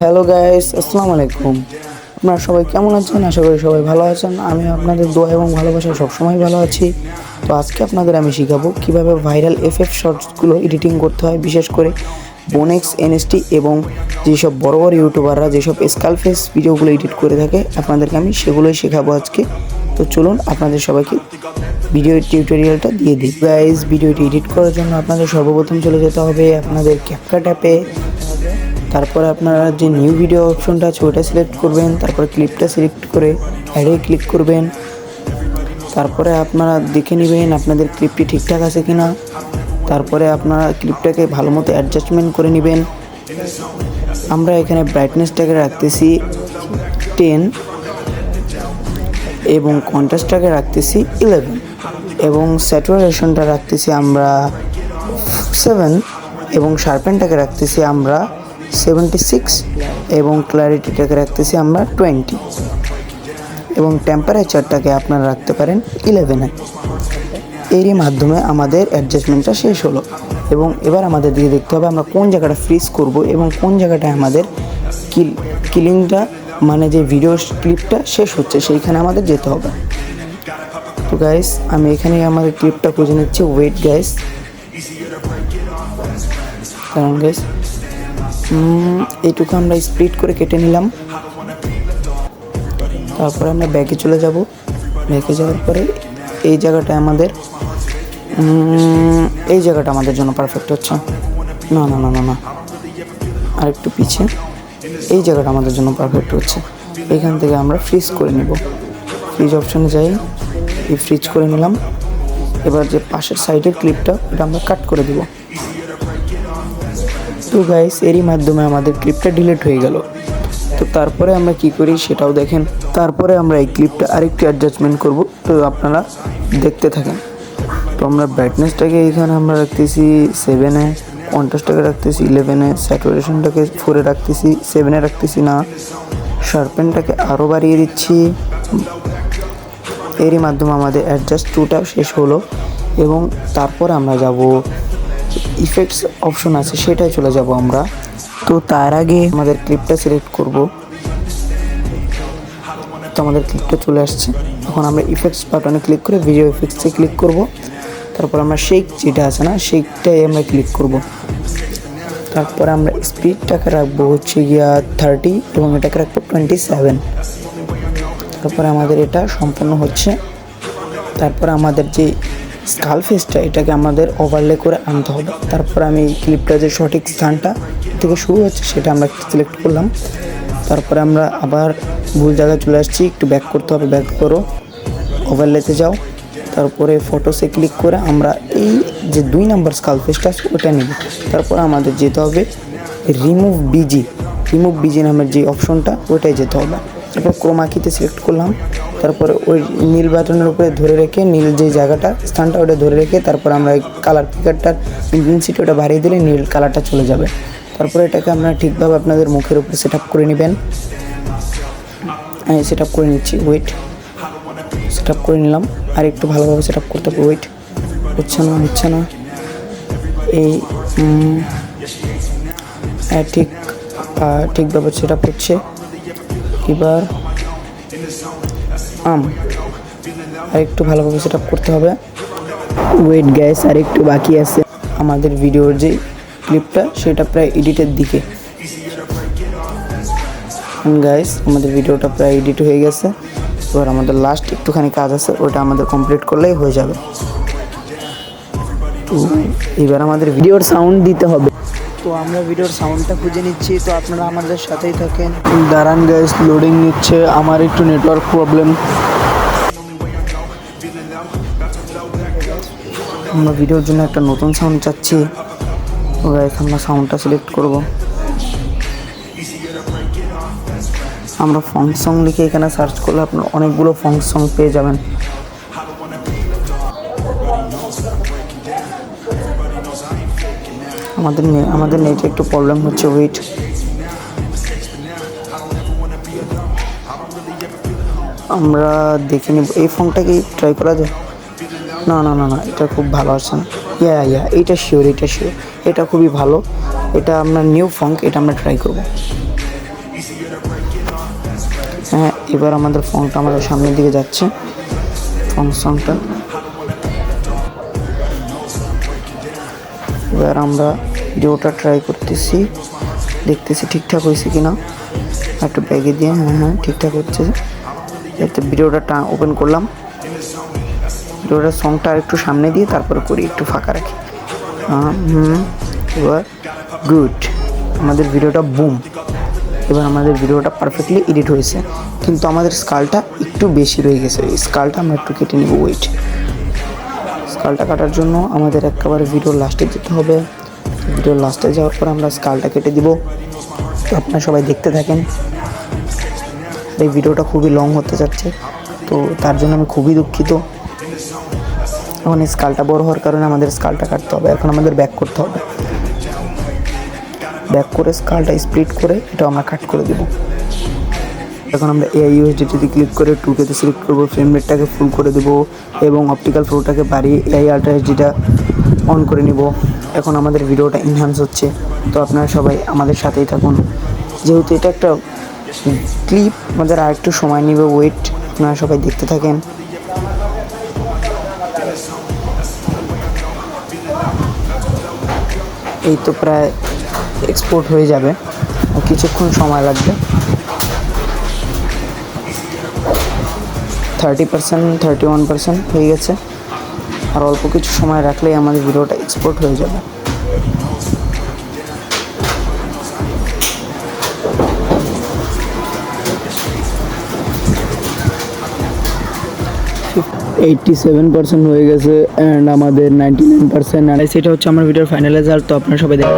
Hello guys, আসসালামু আলাইকুম। আপনারা সবাই কেমন আছেন? আশা করি সবাই ভালো আছেন। আমি আপনাদের দোয়া এবং ভালোবাসায় সবসময় ভালো আছি। তো আজকে আপনাদের আমি শেখাবো কীভাবে ভাইরাল এফএফ শর্টসগুলো এডিটিং করতে হয়, বিশেষ করে বোনেক্স এনএসটি এবং যেসব বড় বড় ইউটিউবাররা যেসব স্কালফেস ভিডিওগুলো এডিট করে থাকে আপনাদেরকে আমি সেগুলোই শেখাবো আজকে। তো চলুন আপনাদের সবাইকে ভিডিও টিউটোরিয়ালটা দিয়ে দিই। গাইস, ভিডিওটি এডিট করার জন্য আপনাদের সর্বপ্রথম চলে যেতে হবে আপনাদের ক্যাপকাট অ্যাপে। তারপরে আপনারা যে নিউ ভিডিও অপশনটা আছে ওটা সিলেক্ট করবেন, তারপরে ক্লিপটা সিলেক্ট করে অ্যাডে ক্লিক করবেন। তারপরে আপনারা দেখে নেবেন আপনাদের ক্লিপটি ঠিকঠাক আছে কিনা। তারপরে আপনারা ক্লিপটাকে ভালো মতো অ্যাডজাস্টমেন্ট করে নেবেন। আমরা এখানে ব্রাইটনেসটাকে রাখতেছি 10 এবং কন্ট্রাস্টটাকে রাখতেছি 11 এবং স্যাচুরেশনটা রাখতেছি আমরা 7 এবং শার্পেনটাকে রাখতেছি আমরা 76 এবং ক্ল্যারিটিটাকে রাখতেছি আমরা 20 এবং টেম্পারেচারটাকে আপনারা রাখতে পারেন 11-এ। এরই মাধ্যমে আমাদের অ্যাডজাস্টমেন্টটা শেষ হলো এবং এবার আমাদের দিকে দেখতে হবে আমরা কোন জায়গাটা ফ্রিজ করব এবং কোন জায়গাটায় আমাদের কিলিংটা মানে যে ভিডিও ক্লিপটা শেষ হচ্ছে সেইখানে আমাদের যেতে হবে। তো গাইস, আমি এখানে আমাদের ক্লিপটা খুঁজে নিচ্ছি। ওয়েট গাইস, কারণ গাইস এইটুকু আমরা স্প্লিট করে কেটে নিলাম। তারপরে আমরা ব্যাকে চলে যাব। ব্যাকে যাওয়ার পরে এই জায়গাটা আমাদের আমাদের জন্য পারফেক্ট হচ্ছে। না না না না না আর একটু পিছিয়ে এই জায়গাটা আমাদের জন্য পারফেক্ট হচ্ছে। এখান থেকে আমরা ফ্রিজ করে নিব। ফ্রিজ অপশানে যাই, এই ফ্রিজ করে নিলাম। এবার যে পাশের সাইডের ক্লিপটা ওটা আমরা কাট করে দেব। তো গাইস, এরই মাধ্যমে আমাদের ক্লিপটা ডিলিট হয়ে গেল। তো তারপরে আমরা কি করি সেটাও দেখেন। তারপরে আমরা এই ক্লিপটা আরেকটু অ্যাডজাস্টমেন্ট করব, তো আপনারা দেখতে থাকেন। তো আমরা ব্রাইটনেসটাকে এখানে আমরা রাখতেছি 7-এ, কন্ট্রাস্টটাকে রাখতেছি 11-এ, স্যাচুরেশনটাকে 4-এ রাখতেছি, 7-এ রাখতেছি না, শার্পেনটাকে আরও বাড়িয়ে দিচ্ছি। এরই মাধ্যমে আমাদের অ্যাডজাস্ট টুটা শেষ হলো এবং তারপর আমরা যাব ইফেক্টস অপশন আছে সেটাই চলে যাব আমরা। তো তার আগে আমাদের ক্লিপটা সিলেক্ট করব। তো আমাদের ক্লিপটা চলে আসছে। এখন আমরা ইফেক্টস বাটনে ক্লিক করে ভিডিও ইফেক্টসে ক্লিক করব। তারপর আমরা শেক যেটা আছে না শেকটাই আমরা ক্লিক করব। তারপরে আমরা স্পিডটাকে রাখবো হচ্ছে গিয়া 30 এবং এটাকে রাখবো 27। তারপরে আমাদের এটা সম্পূর্ণ হচ্ছে। তারপরে আমাদের যে স্কাল ফেসটা এটাকে আমাদের ওভারলে করে আনতে হবে। তারপর আমি ক্লিপটা যে সঠিক স্থানটা থেকে শুরু হচ্ছে সেটা আমরা সিলেক্ট করলাম। তারপরে আমরা আবার ভুল জায়গায় চলে আসছি, একটু ব্যাক করতে হবে। ব্যাক করো, ওভারলেতে যাও, তারপরে ফটোসে ক্লিক করে আমরা এই যে 2 নম্বর স্কাল ফেসটা আছে ওটা নেব। তারপর আমাদের যেতে হবে রিমুভ বিজি নামের যে অপশনটা ওটাই যেতে হবে। তারপর ক্রোমাকিতে সিলেক্ট করলাম। তারপরে ওই নীল বাটনের উপরে ধরে রেখে নীল যে জায়গাটা স্থানটা ওটা ধরে রেখে তারপর আমরা এই কালার পিকারটার ইন্টেন্সিটি ওটা বাড়িয়ে দিলে নীল কালারটা চলে যাবে। তারপরে এটাকে আপনারা ঠিকভাবে আপনাদের মুখের উপরে সেট আপ করে নেবেন। আমি সেট আপ করে নিচ্ছি। ওয়েট, সেট আপ করে নিলাম। আর একটু ভালোভাবে সেট আপ করতে হবে। ওয়েট, হচ্ছে না এই ঠিকভাবে সেট আপ হচ্ছে। এবার আর একটু ভালোভাবে সেট আপ করতে হবে। ওয়েট গ্যাস, আর একটু বাকি আছে। আমাদের ভিডিওর যে ক্লিপটা সেটা প্রায় এডিটের দিকে। গাইস, আমাদের ভিডিওটা প্রায় এডিট হয়ে গেছে। এবার আমাদের লাস্ট একটুখানি কাজ আছে, ওটা আমাদের কমপ্লিট করলেই হয়ে যাবে। তো এবার আমাদের ভিডিওর সাউন্ড দিতে হবে। তো আমরা ভিডিওর সাউন্ডটা খুঁজে নিচ্ছি, তো আপনারা আমাদের সাথেই থাকেন। দাঁড়ান গাইস, লোডিং নিচ্ছে, আমার একটু নেটওয়ার্ক প্রবলেম। আমরা ভিডিওর জন্য একটা নতুন সাউন্ড চাচ্ছি। তো গাইস, আমরা সাউন্ডটা সিলেক্ট করব। আমরা ফঙ্ক সং লিখে এখানে সার্চ করলে আপনারা অনেকগুলো ফঙ্ক সং পেয়ে যাবেন। আমাদের নেটে একটু প্রবলেম হচ্ছে। ওয়েট, আমরা দেখে নিব। এই ফোনটাকে ট্রাই করা যায়? না না না না এটা খুব ভালো আসছে না। এটা শিওর, এটা খুবই ভালো। এটা আমরা নিউ ফঙ্ক, এটা আমরা ট্রাই করব। হ্যাঁ, এবার আমাদের ফোনটা আমাদের সামনের দিকে যাচ্ছে, ফোন সংটা। এবার আমরা ভিডিওটা ট্রাই করতেছি, দেখতেছি ঠিকঠাক হয়েছে কিনা। একটু ব্যাগে দিয়ে, হ্যাঁ ঠিকঠাক হচ্ছে। এতে ভিডিওটা ওপেন করলাম, ভিডিওটার সংটা আর একটু সামনে দিয়ে তারপরে করি, একটু ফাঁকা রাখি। এবার গুড, আমাদের ভিডিওটা বুম। এবার আমাদের ভিডিওটা পারফেক্টলি এডিট হয়েছে, কিন্তু আমাদের স্কালটা একটু বেশি রয়ে গেছে। এই স্কালটা আমরা একটু কেটে নিব। ওয়েট, স্কালটা কাটার জন্য আমাদের একেবারে ভিডিওর লাস্টে যেতে হবে। ভিডিওর লাস্টে যাওয়ার পর আমরা স্কালটা কেটে দিব। তো আপনারা সবাই দেখতে থাকেন। এই ভিডিওটা খুবই লং হতে যাচ্ছে, তো তার জন্য আমি খুবই দুঃখিত। এখন স্কালটা বড় হওয়ার কারণে আমাদের স্কালটা কাটতে হবে। এখন আমাদের ব্যাক করতে হবে, ব্যাক করে স্কালটা স্প্লিট করে এটা আমরা কাট করে দেব। এখন আমরা এআই ইউএসডিতে ক্লিক করে 2K তে সিলেক্ট করবো, ফ্রেম রেটটাকে ফুল করে দেবো এবং অপটিক্যাল ফ্লোটাকে বাড়িয়ে এআই আল্ট্রা এইচডিটা অন করে নিব। এখন আমাদের ভিডিওটা এনহ্যান্স হচ্ছে, তো আপনারা সবাই আমাদের সাথেই থাকুন। যেহেতু এটা একটা ক্লিপ, আমাদের আর একটু সময় নেবে। ওয়েট, আপনারা সবাই দেখতে থাকেন। এই তো প্রায় এক্সপোর্ট হয়ে যাবে, কিছুক্ষণ সময় লাগবে। 30%, 31% হয়ে গেছে। আর অল্প কিছু সময় রাখলেই আমাদের ভিডিওটা এক্সপোর্ট হয়ে যাবে। %87 হয়ে গেছে অ্যান্ড আমাদের 99%। সেটা হচ্ছে আমার ভিডিওর ফাইনাল রেজাল্ট। তো আপনারা সবাই দেখেন।